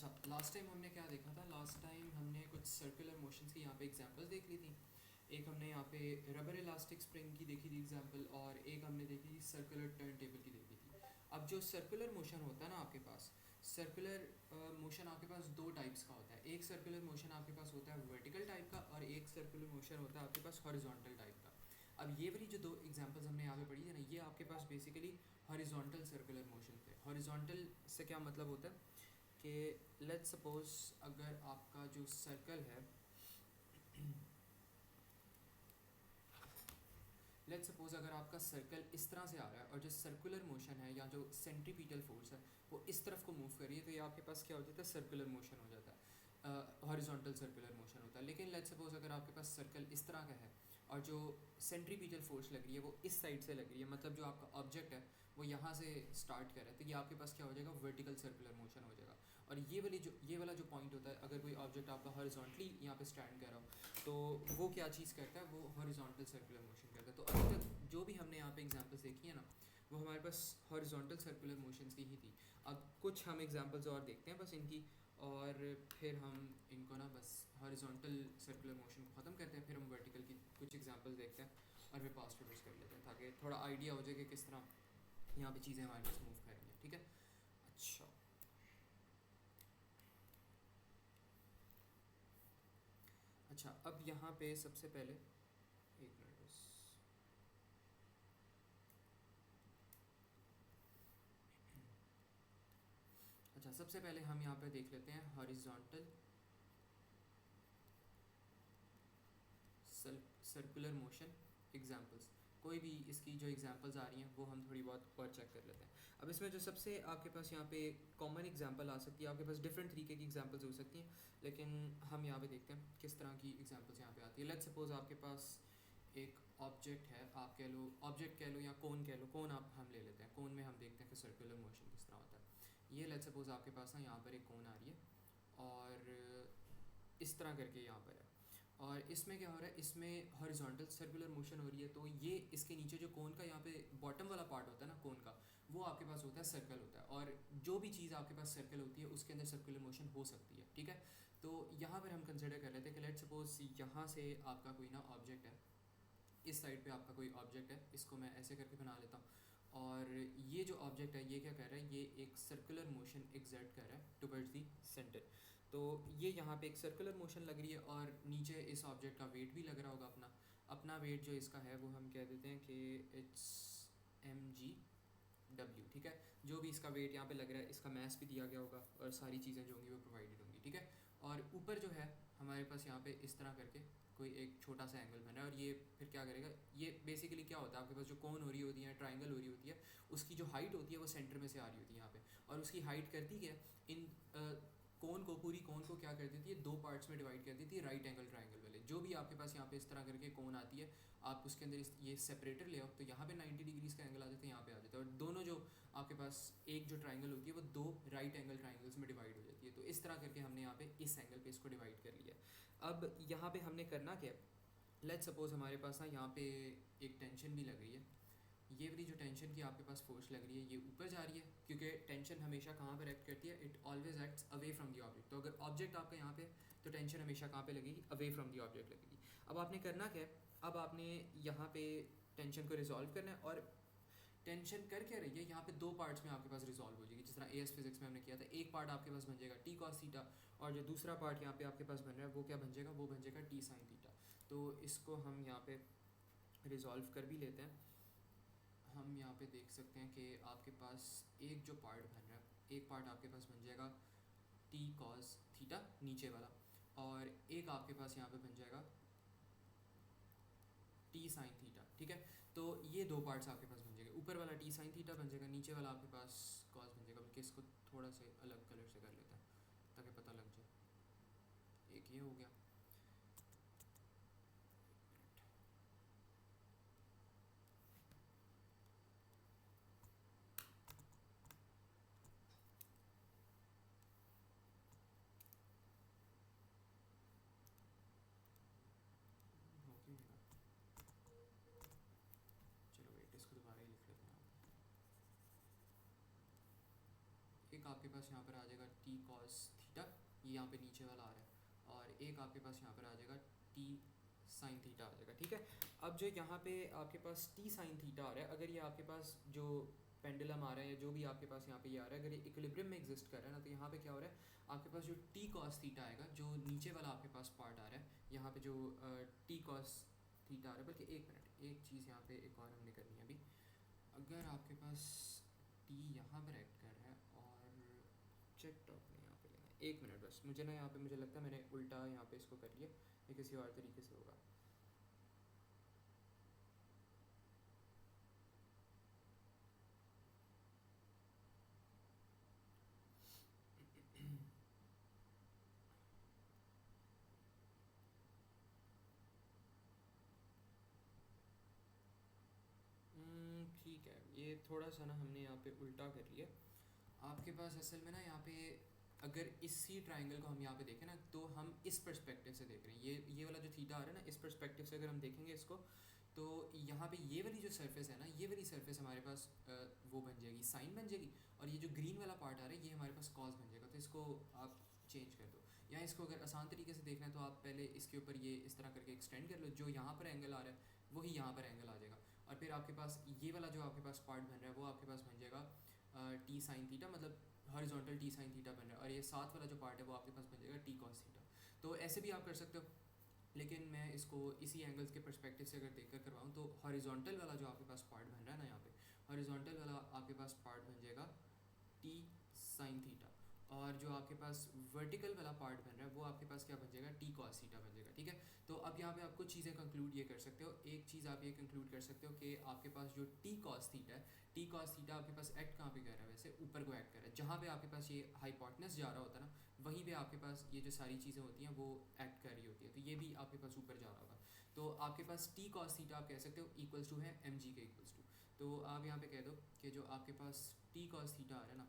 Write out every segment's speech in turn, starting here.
अच्छा, last time हमने क्या देखा था? लास्ट टाइम हमने कुछ सर्कुलर मोशंस की यहाँ पे एग्जांपल्स देख ली थी। एक हमने यहाँ पे रबर इलास्टिक स्प्रिंग की देखी थी एग्जांपल, और एक हमने देखी थी सर्कुलर टर्न टेबल की देखी थी। अब जो सर्कुलर मोशन होता है ना आपके पास, सर्कुलर मोशन आपके पास दो टाइप्स का होता है। एक सर्कुलर मोशन आपके पास होता है वर्टिकल टाइप का, और एक सर्कुलर मोशन होता है आपके पास हॉरिजॉन्टल टाइप का। अब ये वाली जो दो एग्जांपल्स हमने यहाँ पे पढ़ी है ना, ये आपके पास बेसिकली हॉरिजॉन्टल सर्कुलर मोशन थे। हॉरिजॉन्टल से क्या मतलब होता है कि लेट्स सपोज अगर आपका जो सर्कल है लेट्स सपोज अगर आपका सर्कल इस तरह से आ रहा है और जो सर्कुलर मोशन है या जो सेंट्रीपिटल फोर्स है वो इस तरफ को मूव कर रही है, तो ये आपके पास क्या हो जाता है? सर्कुलर मोशन हो जाता है, हॉरिजॉन्टल सर्कुलर मोशन होता है। लेकिन लेट्स सपोज अगर आपके पास सर्कल इस तरह का है और जो सेंट्रीपिटल फोर्स लग रही है वो इस साइड से लग रही है, मतलब जो आपका ऑब्जेक्ट है वो यहाँ से स्टार्ट कर रहा है, तो ये आपके पास क्या हो जाएगा? वर्टिकल सर्कुलर मोशन हो जाएगा। और ये वाला जो पॉइंट होता है, अगर कोई ऑब्जेक्ट आपका हॉरिजॉन्टली यहाँ पे स्टैंड कर रहा हो तो वो क्या चीज़ करता है? वो हॉरिजॉन्टल सर्कुलर मोशन करता है। तो अभी तक जो भी हमने यहाँ पे एग्जांपल्स देखी है ना, वो हमारे पास हॉरिजॉन्टल सर्कुलर मोशंस की ही थी। अब कुछ हम एग्जांपल्स और देखते हैं बस इनकी, और फिर हम इनको ना बस हॉरिजॉन्टल सर्कुलर मोशन को ख़त्म करते हैं, फिर हम वर्टिकल की कुछ एग्जांपल्स देखते हैं और फिर पास प्रोड्यूस कर लेते हैं, ताकि थोड़ा आइडिया हो जाए कि किस तरह यहाँ पे चीज़ें हमारे पास मूव कर रही हैं। ठीक है, अच्छा। अच्छा, अब यहाँ पे सबसे पहले एक मिनट बस। अच्छा, सबसे पहले हम यहाँ पे देख लेते हैं हॉरिजॉन्टल सर्कुलर मोशन एग्जांपल्स। कोई भी इसकी जो एग्जांपल्स आ रही हैं वो हम थोड़ी बहुत और चेक कर लेते हैं। अब इसमें जो सबसे आपके पास यहाँ पे कॉमन एग्जांपल आ सकती है, आपके पास डिफरेंट तरीके की एग्जांपल्स हो सकती हैं, लेकिन हम यहाँ पे देखते हैं किस तरह की एग्जांपल्स यहाँ पे आती है। लेट्स सपोज आपके पास एक ऑब्जेक्ट है, आप कह लो ऑब्जेक्ट कह लो या कोन कह लो, कोन आप हम ले लेते हैं। कोन में हम देखते हैं कि सर्कुलर मोशन किस तरह होता है। ये लेट्स सपोज आपके पास ना यहाँ पर एक कोन आ रही है और इस तरह करके यहाँ पर है, और इसमें क्या हो रहा है? इसमें हॉरिजॉन्टल सर्कुलर मोशन हो रही है, तो ये इसके नीचे जो कोन का यहाँ पे बॉटम वाला पार्ट होता है ना कोन का, वो आपके पास होता है सर्कल होता है। और जो भी चीज़ आपके पास सर्कल होती है उसके अंदर सर्कुलर मोशन हो सकती है। ठीक है, तो यहाँ पर हम कंसिडर कर लेते हैं कि लेट सपोज यहाँ से आपका कोई ना ऑब्जेक्ट है, इस साइड पे आपका कोई ऑब्जेक्ट है, इसको मैं ऐसे करके बना लेता हूँ, और ये जो ऑब्जेक्ट है ये क्या कर रहा है? ये एक सर्कुलर मोशन एग्जर्ट कर रहा है टुवर्ड्स दी सेंटर। तो ये यहाँ पे एक सर्कुलर मोशन लग रही है और नीचे इस ऑब्जेक्ट का वेट भी लग रहा होगा अपना अपना वेट जो इसका है वो हम कह देते हैं कि इट्स mg/w। ठीक है, जो भी इसका वेट यहाँ पे लग रहा है, इसका मैस भी दिया गया होगा और सारी चीज़ें जो होंगी वो प्रोवाइडेड होंगी। ठीक है, और ऊपर जो है हमारे पास यहाँ पे इस तरह करके कोई एक छोटा सा एंगल बन रहा है, और ये फिर क्या करेगा? ये बेसिकली क्या होता है? आपके पास जो कोन हो रही होती है, ट्राइंगल हो रही होती है, उसकी जो हाइट होती है वो सेंटर में से आ रही होती है यहाँ पे, और उसकी हाइट करती क्या है? इन कोन को, पूरी कोन को क्या कर देती है? दो पार्ट्स में डिवाइड कर देती है, राइट एंगल ट्राइंगल वाले। जो भी आपके पास यहाँ पे इस तरह करके कोन आती है, आप उसके अंदर ये सेपरेटर ले आओ, तो यहाँ पे 90 डिग्रीज़ का एंगल आ जाता है, यहाँ पे आ जाता है, और दोनों जो आपके पास एक जो ट्राइंगल होती है वो दो राइट एंगल ट्राइंगल्स में डिवाइड हो जाती है। तो इस तरह करके हमने यहाँ पे इस एंगल पे इसको डिवाइड कर लिया। अब यहाँ पे हमने करना क्या? लेट्स सपोज हमारे पास ना यहाँ पे एक टेंशन भी लग रही है। ये वाली जो टेंशन की आपके पास फोर्स लग रही है ये ऊपर जा रही है, क्योंकि टेंशन हमेशा कहाँ पर एक्ट करती है? It always acts away from the object. तो अगर ऑब्जेक्ट आपका यहाँ पे, तो टेंशन हमेशा कहाँ पे लगेगी? अवे फ्रॉम दी ऑब्जेक्ट लगेगी। अब आपने करना क्या है? अब आपने यहाँ पे टेंशन को रिजॉल्व करना है, और टेंशन कर क्या रही है? यहाँ पे दो पार्ट्स में आपके पास रिजॉल्व हो जाएगी, जिस तरह एएस फिजिक्स में हमने किया था। एक पार्ट आपके पास बन जाएगा टी कॉस थीटा, और जो दूसरा पार्ट यहाँ पे आपके पास बन रहा है वो क्या बन जाएगा? वो बन जाएगा टी साइन थीटा। तो इसको हम यहाँ पे रिजॉल्व कर भी लेते हैं। हम यहाँ पे देख सकते हैं कि आपके पास एक जो पार्ट बन रहा है, एक पार्ट आपके पास बन जाएगा टी कॉस थीटा नीचे वाला, और एक आपके पास यहाँ पे बन जाएगा टी साइन थीटा। ठीक है, तो ये दो पार्ट्स आपके पास बन जाएंगे, ऊपर वाला टी साइन थीटा बन जाएगा, नीचे वाला आपके पास कॉस बन जाएगा। बल्कि इसको थोड़ा सा अलग कलर से कर लेते हैं ताकि पता लग जाए। एक ये हो गया। हो क्यों नहीं रहा? चलो वेट, इसको दोबारा ही लिख लेते हैं। एक आपके पास यहाँ पर आ जाएगा टी कॉस थीटा, ये यहाँ पे नीचे वाला आ रहा है, और एक आपके पास यहाँ पर आ जाएगा टी साइन थीटा आ जाएगा, ठीक है। अब जो यहाँ पे आपके पास टी साइन थीटा आ रहा है, अगर ये आपके पास जो पेंडुलम आ रहा है, जो भी आपके पास यहाँ पे ये आ रहा है, अगर ये इक्विलिब्रियम में एग्जिस्ट कर रहा है ना, तो यहाँ पे क्या हो रहा है, आपके पास जो टी कॉस थीटा आएगा, जो नीचे वाला आपके पास पार्ट आ रहा है, यहाँ पे जो टी कॉस थीटा आ रहा है, बल्कि एक मिनट, एक चीज़ यहाँ पे एक और हमने करनी है अभी। अगर आपके पास टी यहाँ पर एक्ट कर रहा है और चेक टॉप ने यहाँ पे लेना है, एक मिनट बस, मुझे ना यहाँ पे मुझे लगता है मैंने उल्टा यहाँ पे इसको कर लिया, ये किसी और तरीके से होगा। ठीक है, ये थोड़ा सा ना हमने यहाँ पे उल्टा कर लिया। आपके पास असल में ना यहाँ पे अगर इसी ट्राइंगल को हम यहाँ पे देखें ना, तो हम इस पर्सपेक्टिव से देख रहे हैं, ये वाला जो थीटा आ रहा है ना, इस पर्सपेक्टिव से अगर हम देखेंगे इसको, तो यहाँ पे ये वाली जो सरफेस है ना, ये वाली सरफेस हमारे पास वो बन जाएगी, साइन बन जाएगी, और ये जो ग्रीन वाला पार्ट आ रहा है ये हमारे पास कॉस बन जाएगा। तो इसको आप चेंज कर दो, या इसको अगर आसान तरीके से देखना है तो आप पहले इसके ऊपर ये इस तरह करके एक्सटेंड कर लो, जो यहाँ पर एंगल आ रहा है वही यहाँ पर एंगल आ जाएगा, और फिर आपके पास ये वाला जो आपके पास पार्ट बन रहा है वो आपके पास बन जाएगा टी साइन थीटा, मतलब हॉरिजॉन्टल टी साइन थीटा बन रहा है, और ये साथ वाला जो पार्ट है वो आपके पास बन जाएगा टी कॉस थीटा। तो ऐसे भी आप कर सकते हो, लेकिन मैं इसको इसी एंगल्स के पर्सपेक्टिव से अगर देखकर करवाऊँ, तो हॉरिजॉन्टल वाला जो आपके पास पार्ट बन रहा है ना, यहाँ पे हॉरिजॉन्टल वाला आपके पास पार्ट बन जाएगा टी साइन थीटा, और जो आपके पास वर्टिकल वाला पार्ट बन रहा है वो आपके पास क्या बन जाएगा, टी कॉस थीटा बन जाएगा, ठीक है। तो अब यहाँ पे आप कुछ चीज़ें कंक्लूड ये कर सकते हो, एक चीज़ आप ये कंक्लूड कर सकते हो कि आपके पास जो टी कॉस थीटा है, टी कॉस थीटा आपके पास एक्ट कहाँ पे कर रहा है, वैसे ऊपर को एक्ट कर रहा है, जहाँ पे आपके पास ये हाइपोटेनस जा रहा होता है ना, वहीं पे आपके पास ये जो सारी चीज़ें होती हैं वो एक्ट कर रही होती है, तो ये भी आपके पास ऊपर जा रहा होगा। तो आपके पास टी कॉस थीटा आप कह सकते हो इक्वल्स टू है एम जी के इक्वल्स टू, तो आप यहाँ पे कह दो कि जो आपके पास टी कॉस थीटा आ रहा है ना,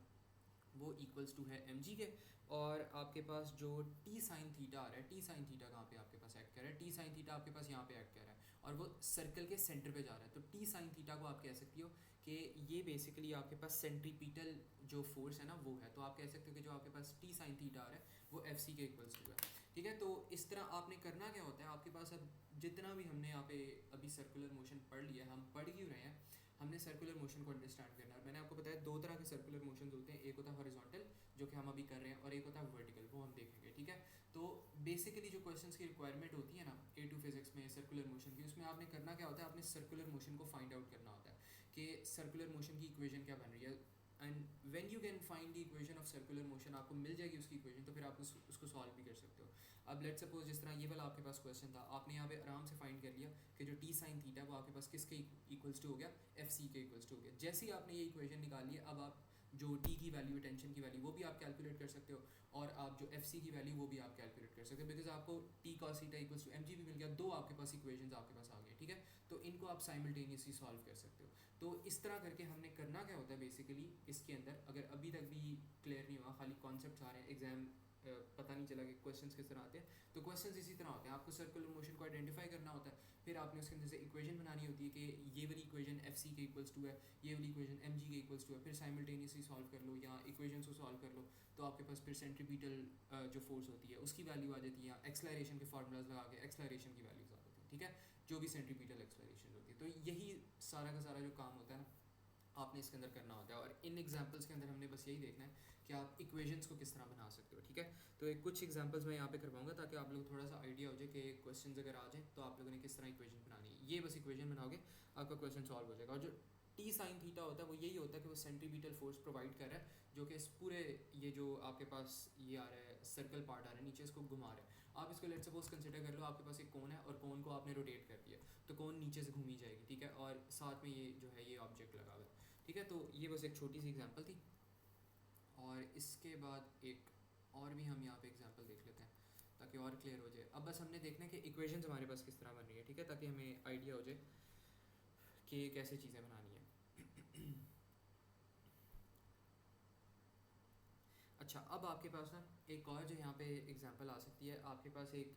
वो इक्वल्स टू है एम जी के, और आपके पास जो टी साइन थीटा आ रहा है, टी साइन थीटा कहाँ पे आपके पास एक्ट कर रहा है, टी साइन थीटा आपके पास यहाँ पे एक्ट कर रहा है, और वो सर्कल के सेंटर पे जा रहा है, तो टी साइन थीटा को आप कह सकती हो कि ये बेसिकली आपके पास सेंट्रीपिटल जो फोर्स है ना वो है, तो आप कह सकते हो कि जो आपके पास टी साइन थीटा आ रहा है वो एफ सी के इक्वल्स टू है, ठीक है। तो इस तरह आपने करना क्या होता है, आपके पास अब जितना भी हमने यहाँ पे अभी सर्कुलर मोशन पढ़ लिया, हम पढ़ क्यों रहे हैं, हमने सर्कुलर मोशन को अंडरस्टैंड करना है। मैंने आपको बताया दो तरह के सर्कुलर मोशन होते हैं, एक होता है हॉरिजॉन्टल जो कि हम अभी कर रहे हैं, और एक होता है वर्टिकल, वो हम देखेंगे, ठीक है। तो बेसिकली जो क्वेश्चंस की रिक्वायरमेंट होती है ना A2 फिजिक्स में सर्कुलर मोशन की, उसमें आपने करना क्या होता है, आपने सर्कुलर मोशन को फाइंड आउट करना होता है कि सर्कुलर मोशन की इक्वेशन क्या बन रही है, and when you can find the equation of circular motion, आपको मिल जाएगी उसकी इक्वेशन, तो फिर आप उसको सॉल्व भी कर सकते हो। अब लेट्स सपोज जिस तरह ये वाला आपके पास क्वेश्चन था, आपने यहाँ पे आराम से फाइंड कर लिया कि जो टी साइन थीटा वो आपके पास किसके इक्वल्स टू हो गया, एफ सी के इक्वल्स टू हो गया। जैसे ही आपने ये इक्वेशन निकाल लिया, अब आप जो टी की वैल्यू, टेंशन की वैल्यू, वो भी आप कैलकुलेट कर सकते हो, और आप जो एफ सी की वैल्यू वो भी आप कैलकुलेट कर सकते हो, बिकॉज आपको T cos theta equals to M G भी मिल गया, दो आपके पास इक्वेशंस आपके पास आ गए, ठीक है। तो इनको आप साइमल्टेनियसली सॉल्व कर सकते हो। तो इस तरह करके हमने करना क्या होता है बेसिकली इसके अंदर, अगर अभी तक भी क्लियर नहीं हुआ, खाली कॉन्सेप्ट आ रहे हैं, एग्जाम पता नहीं चला कि क्वेश्चंस किस तरह आते हैं, तो क्वेश्चंस इसी तरह होते हैं, आपको सर्कुलर मोशन को आइडेंटिफाई करना होता है, फिर आपने उसके अंदर से इक्वेशन बनानी होती है कि ये वाली इक्वेशन एफ सी के इक्वल्स टू है, ये वाली इक्वेशन एम जी के इक्वल्स टू है, फिर साइमल्टेनियसली सॉल्व कर लो या इक्वेशन को सॉल्व कर लो, तो आपके पास फिर सेंट्रीपिटल जो फोर्स होती है उसकी वैल्यू आ जाती है, या एक्सलरेशन के फार्मूलाज लगा के एक्सलरेशन की वैल्यूज आ जाती है, ठीक है, जो भी सेंट्रीपिटल एक्सलरेशन होती है। तो यही सारा का सारा जो काम होता है ना, आपने इसके अंदर करना होता है, और इन एग्जांपल्स के अंदर हमने बस यही देखना है कि आप इक्वेशंस को किस तरह बना सकते हो, ठीक है। तो एक कुछ एग्जांपल्स मैं यहाँ पे करवाऊंगा ताकि आप लोग थोड़ा सा आइडिया हो जाए कि क्वेश्चंस अगर आ जाए तो आप लोगों ने किस तरह इक्वेशन बनानी है। ये बस इक्वेशन बनाओगे आपका क्वेश्चन सॉल्व हो जाएगा। और जो टी साइन थीटा होता है वो यही होता है कि वो सेंट्रीपिटल फोर्स प्रोवाइड कर रहा है, जो कि इस पूरे ये जो आपके पास ये आ रहा है सर्कल पार्ट आ रहा है नीचे, इसको घुमा रहा है। आप इसको लेट सपोज कंसिडर कर लो, आपके पास एक कोन है और कोन को आपने रोटेट कर दिया, तो कोन नीचे से घूमी जाएगी, ठीक है, और साथ में ये जो है ये ऑब्जेक्ट लगा हुआ है, ठीक है। तो ये बस एक छोटी सी एग्जांपल थी, और इसके बाद एक और भी हम यहाँ पे एग्जांपल देख लेते हैं ताकि और क्लियर हो जाए। अब बस हमने देखना है कि इक्वेशंस हमारे पास किस तरह बन रही है, ठीक है, ताकि हमें आइडिया हो जाए कि कैसे चीज़ें बनानी है। अच्छा, अब आपके पास ना एक और जो यहाँ पे एग्जांपल आ सकती है, आपके पास एक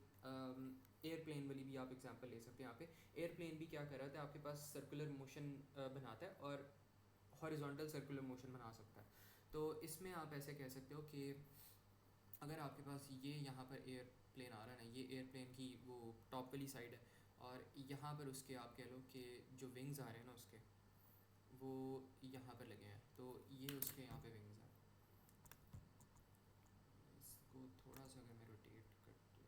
एयरप्लेन वाली भी आप एग्जांपल ले सकते हैं। यहाँ पे एयरप्लेन भी क्या कर रहा था, आपके पास सर्कुलर मोशन बनाता है और हॉरिजॉन्टल सर्कुलर मोशन बना सकता है। तो इसमें आप ऐसे कह सकते हो कि अगर आपके पास ये यहाँ पर एयरप्लेन आ रहा है ना, ये एयरप्लेन की वो टॉप वाली साइड है, और यहाँ पर उसके आप कह लो कि जो विंग्स आ रहे हैं ना उसके, वो यहाँ पर लगे हैं, तो ये उसके यहाँ पे विंग्स हैं। इसको थोड़ा सा अगर मैं रोटेट कर दूँ,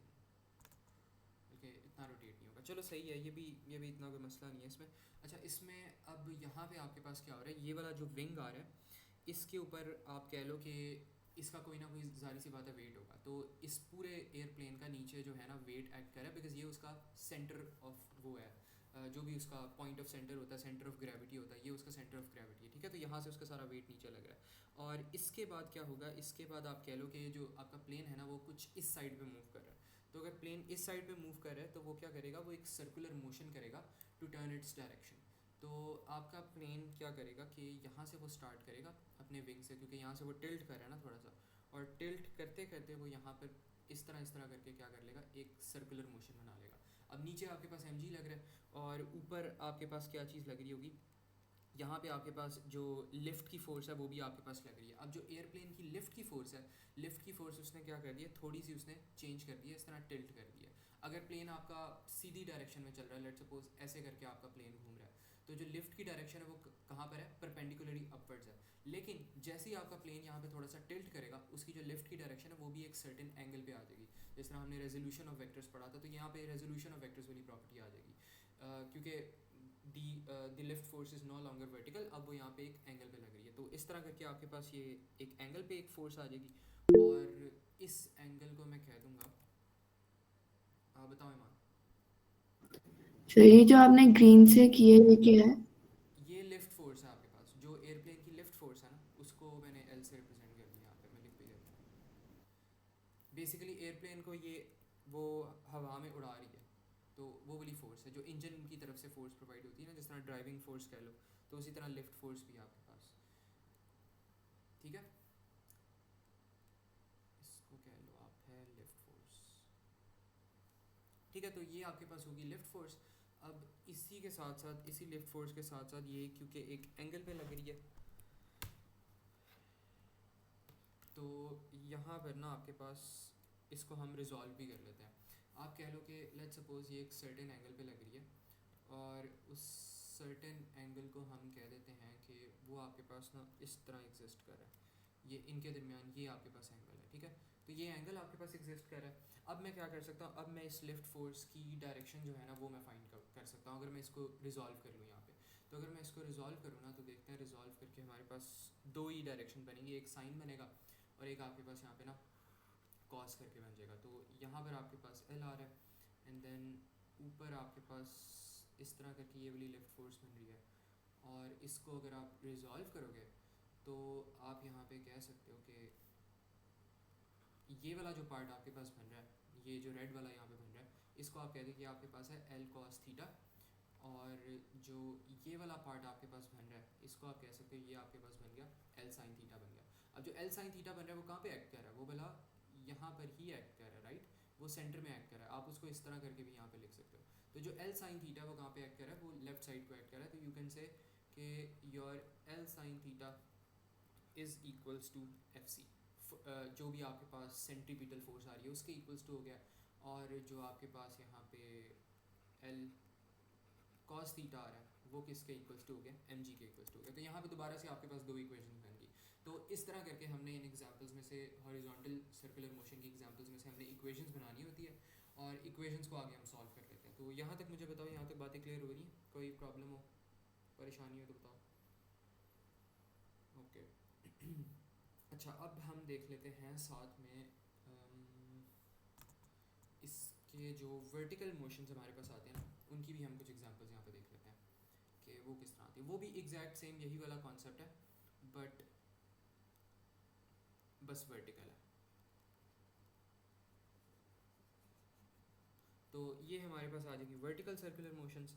ओके इतना रोटेट नहीं होगा, चलो सही है, ये भी इतना कोई मसला नहीं है इसमें। अच्छा, इसमें अब यहाँ पे आपके पास क्या हो रहा है, ये वाला जो विंग आ रहा है इसके ऊपर आप कह लो कि इसका कोई ना कोई ज़ाहिर सी बात है वेट होगा, तो इस पूरे एयरप्लेन का नीचे जो है ना वेट एक्ट कर रहा है, बिकॉज ये उसका सेंटर ऑफ वो है, जो भी उसका पॉइंट ऑफ सेंटर होता है, सेंटर ऑफ ग्रेविटी होता है, ये उसका सेंटर ऑफ ग्रेविटी है, ठीक है। तो यहाँ से उसका सारा वेट नीचे लग रहा है, और इसके बाद क्या होगा, इसके बाद आप कह लो कि जो आपका प्लेन है ना वो कुछ इस साइड पे मूव कर रहा है। तो अगर प्लेन इस साइड पे मूव कर रहा है तो वो क्या करेगा, वो एक सर्कुलर मोशन करेगा टू टर्न इट्स डायरेक्शन। तो आपका प्लेन क्या करेगा कि यहाँ से वो स्टार्ट करेगा अपने विंग से, क्योंकि यहाँ से वो टिल्ट कर रहा है ना थोड़ा सा, और टिल्ट करते करते वो यहाँ पर इस तरह करके क्या कर लेगा, एक सर्कुलर मोशन बना लेगा। अब नीचे आपके पास mg लग रहा है, और ऊपर आपके पास क्या चीज़ लग रही होगी, यहाँ पे आपके पास जो लिफ्ट की फ़ोर्स है वो भी आपके पास लग रही है। अब जो एयरप्लेन की लिफ्ट की फ़ोर्स है, लिफ्ट की फ़ोर्स उसने क्या कर दी है, थोड़ी सी उसने चेंज कर दी है, इस तरह टिल्ट कर दी है। अगर प्लेन आपका सीधी डायरेक्शन में चल रहा है, लेट्स सपोज ऐसे करके आपका प्लेन घूम रहा है, तो जो लिफ्ट की डायरेक्शन है वो कहाँ पर है, परपेंडिकुलरली अपवर्ड्स है। लेकिन जैसे ही आपका प्लेन यहाँ पे थोड़ा सा टिल्ट करेगा, उसकी जो लिफ्ट की डायरेक्शन है वो भी एक सर्टेन एंगल पे आ जाएगी। जिस तरह हमने रेजोल्यूशन ऑफ वेक्टर्स पढ़ा था, तो यहाँ पे रेजोल्यूशन ऑफ वेक्टर्स वाली प्रॉपर्टी आ जाएगी, क्योंकि the lift force is no longer vertical, अब वो यहाँ पे एक एंगल पे लग रही है। तो इस तरह करके आपके पास ये एक एंगल पे एक फोर्स आ जाएगी, और इस एंगल को मैं कह दूँगा, बताओ ईमान। तो ये जो आपने ग्रीन से किए ये क्या है? ये लिफ्ट फोर्स है आपके पास, जो एयरप्लेन की लिफ्ट फोर्स है ना, उसको मैंने एल से रिप्रेजेंट कर दिया, यहाँ पे मैं लिख भी देता हूँ। बेसिकली एयरप्लेन को ये वो हवा में उड़ा रही है, तो वो वाली फोर्स है जो इंजन की तरफ से फोर्स प्रोवाइड होती है ना, जिस तरह ड्राइविंग फोर्स कह लो, तो उसी तरह लिफ्ट फोर्स भी है आपके पास, ठीक है। इसको कह लो आप है लिफ्ट फोर्स, ठीक है। तो ये आपके पास होगी लिफ्ट फोर्स। अब इसी के साथ साथ, इसी लिफ्ट फोर्स के साथ साथ ये क्योंकि एक एंगल पे लग रही है, तो यहाँ पर ना आपके पास इसको हम रिजॉल्व भी कर लेते हैं। आप कह लो कि लेट्स सपोज ये एक सर्टेन एंगल पे लग रही है, और उस सर्टेन एंगल को हम कह देते हैं कि वो आपके पास ना इस तरह एग्जिस्ट कर रहा है, ये इनके दरमियान ये आपके पास एंगल है, ठीक है। तो ये एंगल आपके पास एग्जिस्ट कर रहा है। अब मैं क्या कर सकता हूँ, अब मैं इस लिफ्ट फोर्स की डायरेक्शन जो है ना वो मैं फाइंड कर सकता हूँ, अगर मैं इसको रिजॉल्व कर लूँ यहाँ पे। तो अगर मैं इसको रिजॉल्व करूँ ना, तो देखते हैं रिजॉल्व करके हमारे पास दो ही डायरेक्शन बनेंगी, एक साइन बनेगा और एक आपके पास यहाँ पे ना कॉस करके बन जाएगा। तो यहाँ पर आपके पास एल आ रहा है, एंड देन ऊपर आपके पास इस तरह करके ये वाली लिफ्ट फोर्स बन रही है, और इसको अगर आप रिजॉल्व करोगे तो आप यहाँ पे कह सकते हो कि ये वाला जो पार्ट आपके पास बन रहा है, ये जो रेड वाला यहाँ पे बन रहा है, इसको आप कह दें कि आपके पास है एल कॉस थीटा, और जो ये वाला पार्ट आपके पास बन रहा है इसको आप कह सकते हो ये आपके पास बन गया एल साइन थीटा बन गया। अब जो एल साइन थीटा बन रहा है वो कहाँ पे एक्ट कर रहा है, वो भला यहाँ पर ही एक्ट कर रहा है, राइट, वो सेंटर में एक्ट कर रहा है। आप उसको इस तरह करके भी यहाँ पे लिख सकते हो। तो जो एल साइन थीटा वो कहाँ पे एक्ट कर रहा है, वो लेफ्ट साइड को एक्ट कर रहा है। तो यू कैन से कि your L sine theta is equals to F C, जो भी आपके पास सेंट्रीपिटल फोर्स आ रही है उसके इक्वल्स टू हो गया, और जो आपके पास यहाँ पे एल कॉस थीटा आ रहा है वो किसके इक्वल्स टू हो गया, एम जी के इक्वल्स टू हो गया। तो यहाँ पे दोबारा से आपके पास दो इक्वेशन बन गई। तो इस तरह करके हमने इन एग्जांपल्स में से, हॉरिजॉन्टल सर्कुलर मोशन की एग्जांपल्स में से हमने इक्वेशंस बनानी होती है, और इक्वेशंस को आगे हम सॉल्व कर लेते हैं। तो यहाँ तक मुझे बताओ, यहाँ तक बातें क्लियर हो रही हैं, कोई प्रॉब्लम हो, परेशानी हो तो बताओ। ओके अच्छा, अब हम देख लेते हैं साथ में इसके जो वर्टिकल मोशंस हमारे पास आते हैं ना, उनकी भी हम कुछ एग्जांपल्स यहाँ पे देख लेते हैं कि वो किस तरह आती है। वो भी एग्जैक्ट सेम यही वाला कॉन्सेप्ट है, बट बस वर्टिकल है। तो ये हमारे पास आ जाएगी वर्टिकल सर्कुलर मोशंस,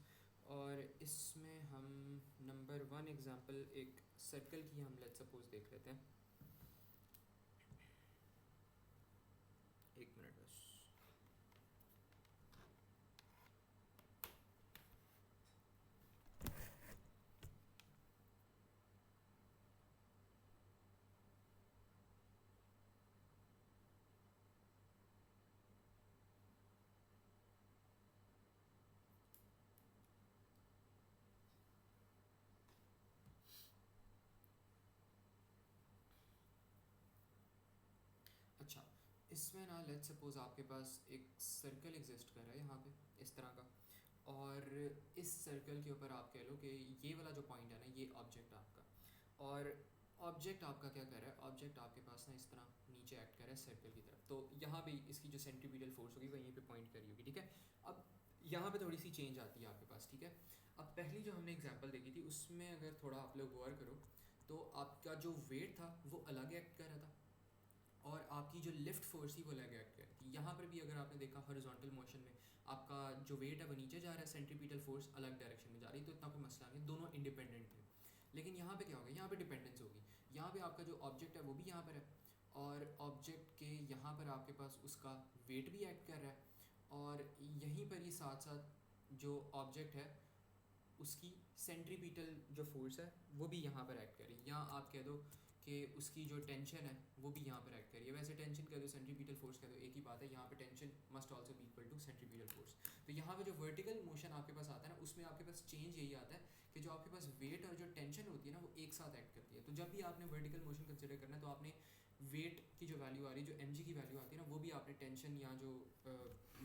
और इसमें हम नंबर वन एग्जांपल एक सर्कल की हम लेट्स सपोज देख लेते हैं। एक मिनट बस। इसमें ना लेट्स सपोज आपके पास एक सर्कल एग्जिस्ट कर रहा है यहाँ पे इस तरह का, और इस सर्कल के ऊपर आप कह लो कि ये वाला जो पॉइंट है ना ये ऑब्जेक्ट आपका, और ऑब्जेक्ट आपका क्या कर रहा है, ऑब्जेक्ट आपके पास ना इस तरह नीचे एक्ट कर रहा है सर्कल की तरफ, तो यहाँ पे इसकी जो सेंट्रीपिटल फोर्स होगी वहीं पे पॉइंट करी होगी, ठीक है। अब यहाँ पे थोड़ी सी चेंज आती है आपके पास, ठीक है। अब पहली जो हमने एग्जांपल देखी थी उसमें अगर थोड़ा आप लोग गौर करो तो आपका जो वेट था वो अलग एक्ट कर रहा था, और आपकी जो लिफ्ट फोर्स थी वो अलग एक्ट कर रही थी। यहाँ पर भी अगर आपने देखा हॉरिजॉन्टल मोशन में आपका जो वेट है वो नीचे जा रहा है, सेंट्रीपिटल फोर्स अलग डायरेक्शन में जा रही है, तो इतना कोई मसला नहीं, दोनों इंडिपेंडेंट थे। लेकिन यहाँ पे क्या होगा, यहाँ पे डिपेंडेंस होगी, यहाँ पे आपका जो ऑब्जेक्ट है वो भी यहाँ पर है, और ऑब्जेक्ट के यहाँ पर आपके पास उसका वेट भी एक्ट कर रहा है, और यहीं पर ही साथ साथ जो ऑब्जेक्ट है उसकी सेंट्रीपिटल जो फोर्स है वो भी यहाँ पर एक्ट कर रही है, या आप कह दो कि उसकी जो टेंशन है वो भी यहाँ पर एक्ट कर रही है। वैसे टेंशन कह दो सेंट्रीपिटल फोर्स कह दो एक ही बात है, यहाँ पे tension must also be equal to centripetal force. तो यहाँ पे जो वर्टिकल मोशन आपके पास आता है ना उसमें आपके पास चेंज यही आता है कि जो आपके पास वेट और जो टेंशन होती है ना वो एक साथ एक्ट करती है। तो जब भी आपने वर्टिकल मोशन कंसिडर करना है तो आपने वेट की जो वैल्यू आ रही है, जो एम की वैल्यू आती है ना, वो भी आपने टेंशन या जो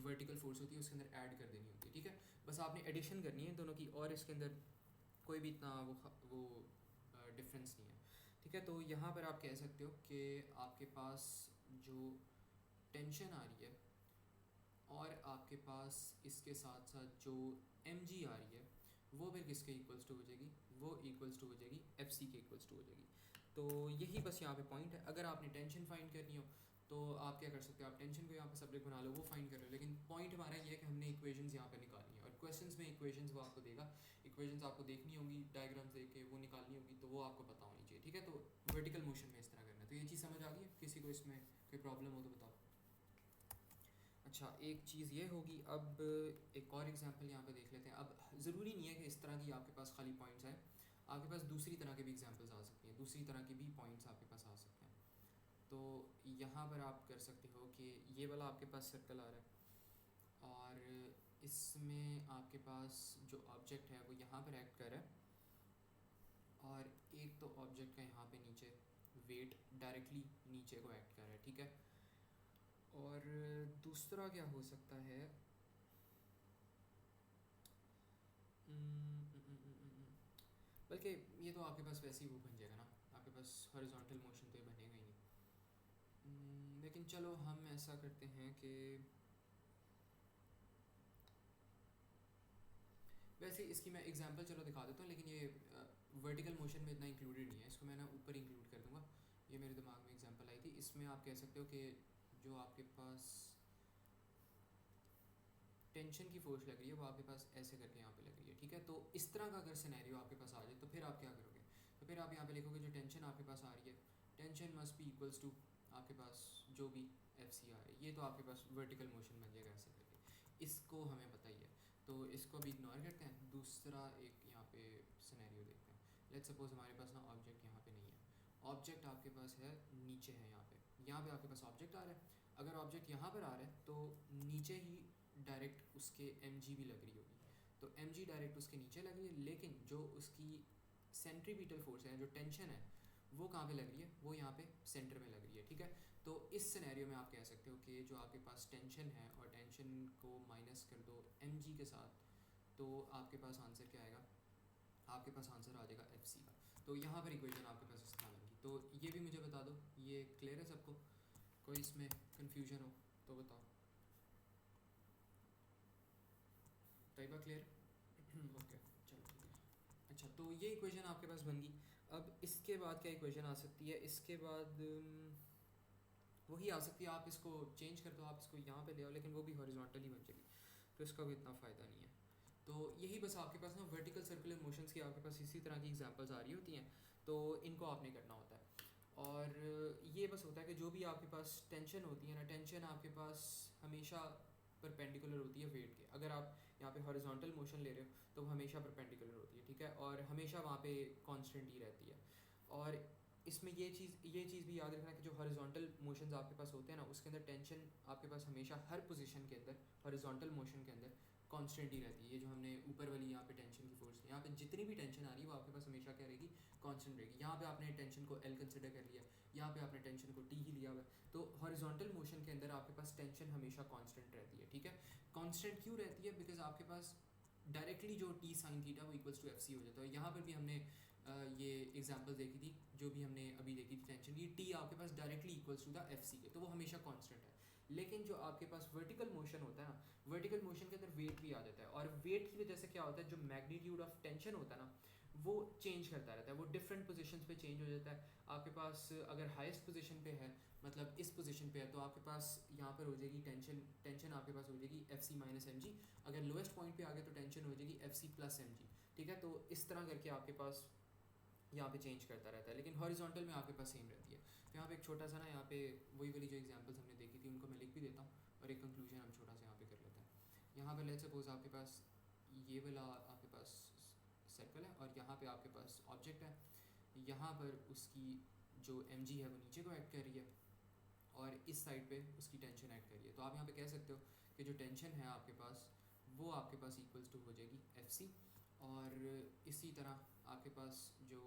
वर्टिकल फोर्स होती है उसके अंदर ऐड कर देनी होती है, ठीक है। बस आपने एडिशन करनी है दोनों की, और इसके अंदर कोई भी इतना वो डिफरेंस नहीं है, ठीक है। तो यहाँ पर आप कह सकते हो कि आपके पास जो टेंशन आ रही है और आपके पास इसके साथ साथ जो एम आ रही है वो फिर किसके इक्वल्स टू हो जाएगी, वो इक्वल्स टू हो जाएगी एफ सी के इक्वल्स टू हो जाएगी। तो यही बस यहाँ पे पॉइंट है। अगर आपने टेंशन फाइंड करनी हो तो आप क्या कर सकते हो, आप टेंशन को यहाँ पे सब्जेक्ट बना लो, वो फाइंड कर लो, लेकिन पॉइंट हमारा ये है कि हमने इक्वेशंस यहाँ पे निकालनी है, और क्वेश्चंस में इक्वेशंस वो आपको देगा, इक्वेशंस आपको देखनी होंगी, डायग्राम्स देख के वो निकालनी होगी, तो वो आपको पता होनी चाहिए, ठीक है। तो वर्टिकल मोशन में इस तरह करना है। तो ये चीज़ समझ आ गई है, किसी को इसमें कोई प्रॉब्लम हो तो बताओ। अच्छा, एक चीज़ ये होगी, अब एक और एग्जांपल यहाँ पे देख लेते हैं। अब ज़रूरी नहीं है कि इस तरह की आपके पास खाली पॉइंट्स आए, आपके पास दूसरी तरह के भी एग्जांपल्स आ सकती हैं, दूसरी तरह के भी पॉइंट्स आपके पास आ सकते हैं। तो यहाँ पर आप कर सकते हो कि ये वाला आपके पास सर्कल आ रहा है और इसमें आपके पास जो ऑब्जेक्ट है वो यहाँ पर एक्ट कर रहा है, और एक तो ऑब्जेक्ट का यहाँ पे नीचे वेट डायरेक्टली नीचे को एक्ट कर रहा है, ठीक है। और दूसरा क्या हो सकता है, बल्कि ये तो आपके पास वैसे ही वो बन जाएगा ना, आपके पास हॉरिजॉन्टल मोशन तो ये बनेगा ही नहीं। लेकिन चलो हम ऐसा करते हैं कि वैसे इसकी मैं एग्जांपल चलो दिखा देता हूँ, लेकिन ये वर्टिकल मोशन में इतना इंक्लूडेड नहीं है, इसको मैं ना ऊपर इंक्लूड कर दूँगा। ये मेरे दिमाग में एग्जांपल आई थी, इसमें आप कह सकते हो कि जो आपके पास टेंशन की फोर्स लग रही है वो आपके पास ऐसे करके यहाँ पे लग रही है, ठीक है। तो इस तरह का अगर सिनेरियो आपके पास आ जाए तो फिर आप क्या करोगे, तो फिर आप यहाँ पे लिखोगे जो टेंशन आपके पास आ रही है, tension must be equals to आपके पास जो भी एफ सी आ रही है, ये तो आपके पास वर्टिकल मोशन बन जाएगा ऐसे करके, इसको हमें पता ही है, तो इसको भी इग्नोर करते हैं। दूसरा एक यहाँ पे सिनेरियो देखते हैं। लेट्स सपोज हमारे पास ना ऑब्जेक्ट यहाँ पे नहीं है, ऑब्जेक्ट आपके पास है नीचे है, यहाँ पे आपके पास ऑब्जेक्ट आ रहा है। अगर ऑब्जेक्ट यहाँ पर आ रहा है तो नीचे ही डायरेक्ट उसके एम भी लग रही होगी, तो एम डायरेक्ट उसके नीचे लग रही है, लेकिन जो उसकी सेंट्रीपिटल फोर्स है, जो टेंशन है, वो कहाँ पे लग रही है, वो यहाँ पे सेंटर में लग रही है, ठीक है। तो इस सिनेरियो में आप कह सकते हो कि जो आपके पास टेंशन है और टेंशन को माइनस कर दो एम के साथ, तो आपके पास आंसर क्या आएगा, आपके पास आंसर आ जाएगा एफ का। तो यहाँ पर इक्वेशन आपके पास इस तरह बनेगी। तो ये भी मुझे बता दो, ये क्लियर है सबको, कोई इसमें कन्फ्यूजन हो तो बताओ। तैयबा क्लियर? ओके, चलो ठीक है। अच्छा, तो ये इक्वेशन आपके पास बन गई। अब इसके बाद क्या इक्वेशन आ सकती है, इसके बाद वही आ सकती है, आप इसको चेंज कर दो, आप इसको यहाँ पे ले आओ, लेकिन वो भी हॉरिजॉन्टली बन जाएगी, तो इसका भी इतना फ़ायदा नहीं है। तो यही बस आपके पास ना वर्टिकल सर्कुलर मोशंस की आपके पास इसी तरह की एग्जांपल्स आ रही होती हैं, तो इनको आपने करना होता है। और ये बस होता है कि जो भी आपके पास टेंशन होती है ना, टेंशन आपके पास हमेशा परपेंडिकुलर होती है वेट के। अगर आप यहाँ पे हॉरिजॉन्टल मोशन ले रहे हो तो वो हमेशा परपेंडिकुलर होती है, ठीक है, और हमेशा वहाँ पे कांस्टेंट ही रहती है। और इसमें ये चीज़ भी याद रखना कि जो हॉरिजॉन्टल मोशंस आपके पास होते हैं ना, उसके अंदर टेंशन आपके पास हमेशा हर पोजीशन के अंदर हॉरिजॉन्टल मोशन के अंदर कांस्टेंट ही रहती है। ये जो हमने ऊपर वाली यहाँ पे टेंशन की फोर्स, यहाँ पे जितनी भी टेंशन आ रही है वो आपके पास हमेशा क्या रहेगी, कांस्टेंट रहेगी। यहाँ पे आपने टेंशन को एल कंसिडर कर लिया, यहाँ पे आपने टेंशन को टी ही लिया हुआ है। तो हॉरिजॉन्टल मोशन के अंदर आपके पास टेंशन हमेशा कांस्टेंट रहती है, ठीक है। कांस्टेंट क्यों रहती है, बिकॉज आपके पास डायरेक्टली जो टी साइन थीटा वो इक्वल्स टू एफ सी हो जाता है। यहाँ पर भी हमने ये एग्जांपल देखी थी, जो भी हमने अभी देखी थी टेंशन की, टी आपके पास directly equals to the F C के, तो वो हमेशा कांस्टेंट है। लेकिन जो आपके पास वर्टिकल मोशन होता है ना, वर्टिकल मोशन के अंदर वेट भी आ जाता है, और वेट की वजह से क्या होता है, जो मैग्नीट्यूड ऑफ टेंशन होता है ना वो चेंज करता रहता है, वो डिफरेंट पोजीशंस पे चेंज हो जाता है। आपके पास अगर हाईएस्ट पोजीशन पे है, मतलब इस पोजीशन पे है, तो आपके पास यहाँ पर हो जाएगी टेंशन, टेंशन आपके पास हो जाएगी F C minus M G. अगर लोएस्ट पॉइंट पे आ गए तो टेंशन हो जाएगी F C plus M G, ठीक है। तो इस तरह करके आपके पास यहाँ पे चेंज करता रहता है, लेकिन हॉरिजॉन्टल में आपके पास सेम रहती है। तो यहाँ पे एक छोटा सा ना, यहाँ पे वही वाली जो एग्जांपल्स हमने देखी थी उनको मैं लिख भी देता हूँ, और एक कंक्लूजन हम छोटा सा यहाँ पे कर लेते हैं। यहाँ पे लेट्स सपोज आपके पास ये वाला आपके पास सर्कल है, और यहाँ पे आपके पास ऑब्जेक्ट है, यहाँ पर उसकी जो एम है वो नीचे को एक्ट कर रही है, और इस साइड पे उसकी टेंशन एक्ट कर रही है। तो आप यहाँ पे कह सकते हो कि जो टेंशन है आपके पास वो आपके पास इक्वल्स टू हो जाएगी एफ सी। और इसी तरह आपके पास जो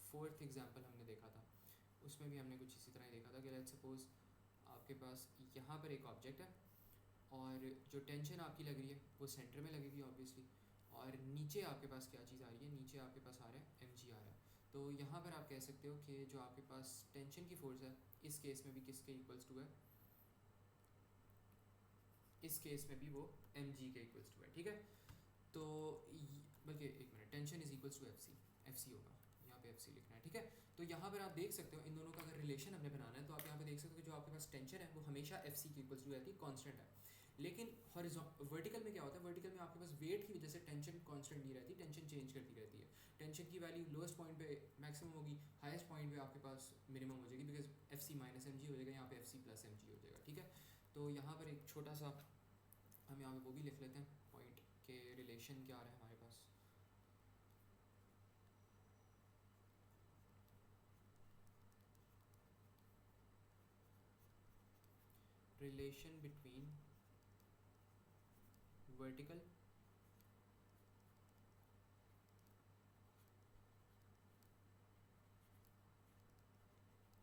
फोर्थ एग्जांपल हमने देखा था उसमें भी हमने कुछ इसी तरह ही देखा था कि लेट्स सपोज आपके पास यहाँ पर एक ऑब्जेक्ट है, और जो टेंशन आपकी लग रही है वो सेंटर में लगेगी ऑब्वियसली, और नीचे आपके पास क्या चीज़ आ रही है, नीचे आपके पास आ रहा है एम जी आ रहा है। तो यहाँ पर आप कह सकते हो कि जो आपके पास टेंशन की फोर्स है इस केस में भी किसके इक्वल्स टू है, इस केस में भी वो एम जी के इक्वल्स टू है, ठीक है। तो बल्कि एक minute, tension is equals to F C होगा, यहाँ पे एफ सी लिखना है, ठीक है। तो यहाँ पर आप देख सकते हो इन दोनों का अगर रिलेशन हमने बनाना है तो आप यहाँ पे देख सकते हो कि जो आपके पास टेंशन है वो हमेशा एफ सी के इक्वल्स टू रहती है, कॉन्स्टेंट है। लेकिन वर्टिकल में क्या होता है, वर्टिकल में आपके पास वेट की वजह से टेंशन कांस्टेंट नहीं रहती, टेंशन चेंज करती रहती है। टेंशन की वैल्यू लोएस्ट पॉइंट पे मैक्सिमम होगी, हाईएस्ट पॉइंट पे आपके पास मिनिमम हो जाएगी, because F C minus M G हो जाएगा, यहाँ पे F C plus M G हो जाएगा, ठीक है। तो यहाँ पर एक छोटा सा हम यहाँ पे वो भी लिख लेते हैं पॉइंट के रिलेशन क्या आ रहा है हमारे पास। Relation between vertical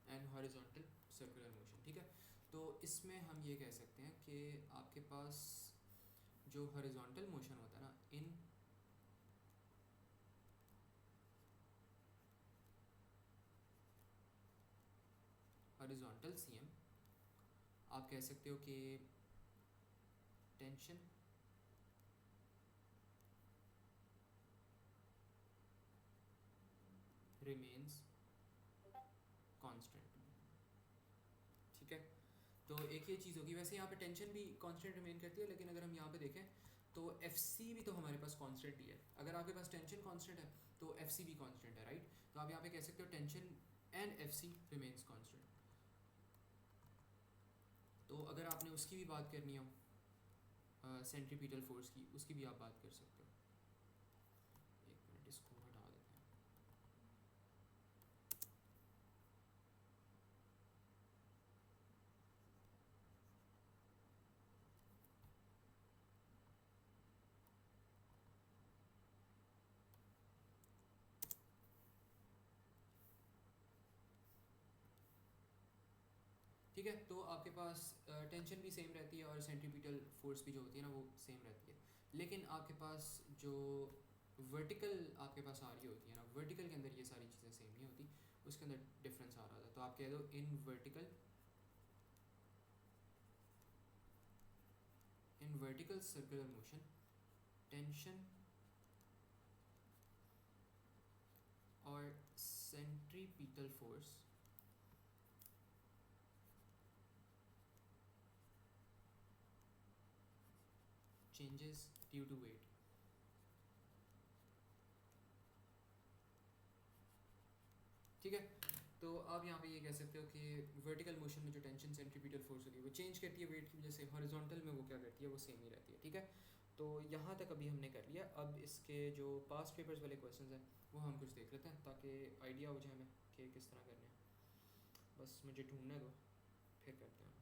and horizontal circular motion, ठीक है। तो इसमें हम ये कह सकते हैं कि आपके पास जो हॉरिजॉन्टल मोशन होता है ना, इन हॉरिजॉन्टल सीएम आप कह सकते हो कि टेंशन रिमेन्स कांस्टेंट, ठीक है। तो एक ये चीज़ होगी, वैसे यहाँ पे टेंशन भी कांस्टेंट रिमेन करती है, लेकिन अगर हम यहाँ पे देखें तो एफ सी भी तो हमारे पास कांस्टेंट ही है। अगर आपके पास टेंशन कांस्टेंट है तो एफ सी भी कांस्टेंट है, राइट। तो आप यहाँ पे कह सकते हो tension and F C remains constant. तो अगर आपने उसकी भी बात करनी हो सेंट्रीपिटल फोर्स की, उसकी भी आप बात कर सकते हो। एक मिनट इसको हटा देते हैं। ठीक है, तो आपके पास टेंशन भी सेम रहती है और सेंट्रीपिटल फोर्स भी जो होती है ना वो सेम रहती है। लेकिन आपके पास जो वर्टिकल आपके पास आ रही होती है ना, वर्टिकल के अंदर ये सारी चीज़ें सेम नहीं होती, उसके अंदर डिफरेंस आ रहा था। तो आप कह दो in vertical circular motion tension और centripetal force changes due to weight। ठीक है, तो आप यहाँ पे ये कह सकते हो कि वर्टिकल मोशन में जो टेंशन सेंट्रीपिटल फोर्स होती है वो चेंज करती है वेट की वजह से, हॉरिजॉन्टल में वो क्या करती है, वो सेम ही रहती है, ठीक है। तो यहाँ तक अभी हमने कर लिया। अब इसके जो पास्ट पेपर्स वाले क्वेश्चंस हैं वो हम कुछ देख लेते हैं ताकि आइडिया हो जाए हमें कि किस तरह करने हैं। बस मुझे ढूंढने दो, फिर करते हैं।